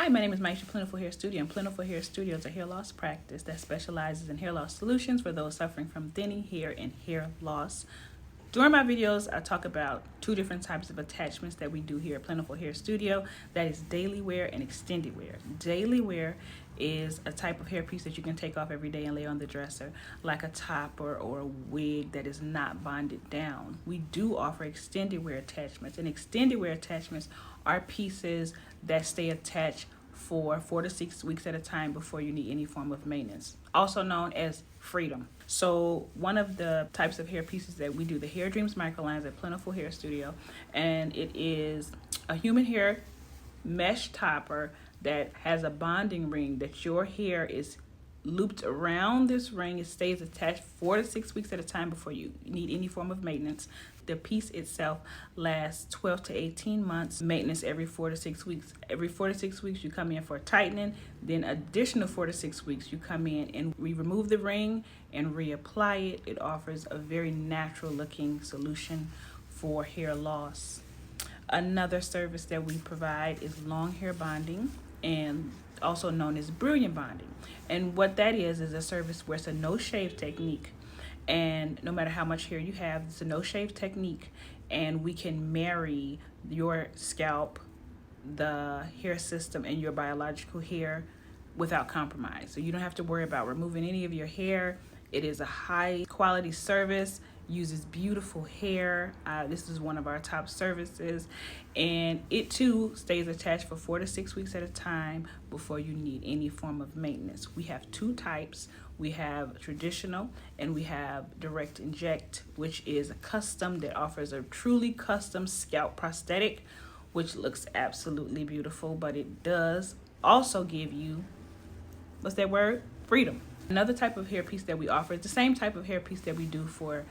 Hi, my name is Maisha, Plentiful Hair Studio, and Plentiful Hair Studio is a hair loss practice that specializes in hair loss solutions for those suffering from thinning hair and hair loss. During my videos, I talk about two different types of attachments that we do here at Plentiful Hair Studio. That is daily wear and extended wear. Daily wear is a type of hairpiece that you can take off every day and lay on the dresser, like a topper or a wig that is not bonded down. We do offer extended wear attachments, and extended wear attachments are pieces that stay attached for 4 to 6 weeks at a time before you need any form of maintenance, also known as freedom. So one of the types of hair pieces that we do, the Hairdreams Microlines at Plentiful Hair Studio, and it is a human hair mesh topper that has a bonding ring that your hair is looped around this ring. It stays attached 4 to 6 weeks at a time before you need any form of maintenance. The piece itself lasts 12 to 18 months. Maintenance every 4 to 6 weeks. Every 4 to 6 weeks you come in for tightening. Then additional 4 to 6 weeks you come in and we remove the ring and reapply it. It offers a very natural looking solution for hair loss. Another service that we provide is long hair bonding, and also known as brilliant bonding. And what that is a service where it's a no shave technique, and no matter how much hair you have, it's a no shave technique, and we can marry your scalp, the hair system, and your biological hair without compromise. So you don't have to worry about removing any of your hair. It is a high quality service, uses beautiful hair. This is one of our top services, and it too stays attached for 4 to 6 weeks at a time before you need any form of maintenance. We have two types. We have traditional and we have direct inject, which is a custom that offers a truly custom scalp prosthetic, which looks absolutely beautiful, but it does also give you, what's that word? Freedom. Another type of hairpiece that we offer is the same type of hairpiece that we do for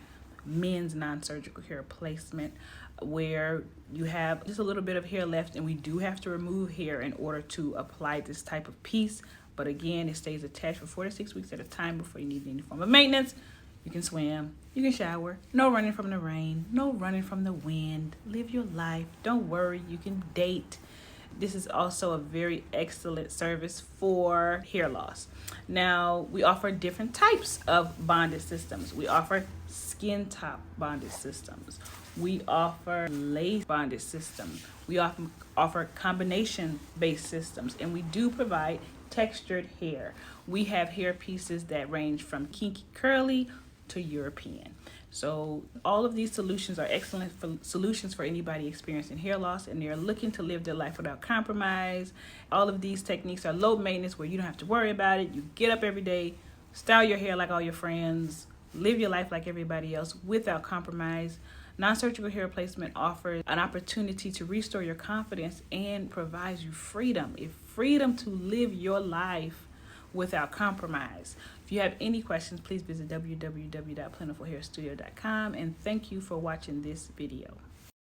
men's non-surgical hair replacement, where you have just a little bit of hair left and we do have to remove hair in order to apply this type of piece. But again, it stays attached for 4 to 6 weeks at a time before you need any form of maintenance. You can swim, you can shower, no running from the rain, no running from the wind. Live your life, don't worry, you can date. This is also a very excellent service for hair loss. Now, we offer different types of bonded systems. We offer skin top bonded systems. We offer lace bonded systems. We offer combination based systems, and we do provide textured hair. We have hair pieces that range from kinky curly to European. So all of these solutions are excellent solutions for anybody experiencing hair loss and they're looking to live their life without compromise. All of these techniques are low maintenance, where you don't have to worry about it. You get up every day, style your hair like all your friends, live your life like everybody else without compromise. Non-surgical hair replacement offers an opportunity to restore your confidence and provides you freedom. Freedom to live your life without compromise. If you have any questions, please visit www.plentifulhairstudio.com, and thank you for watching this video.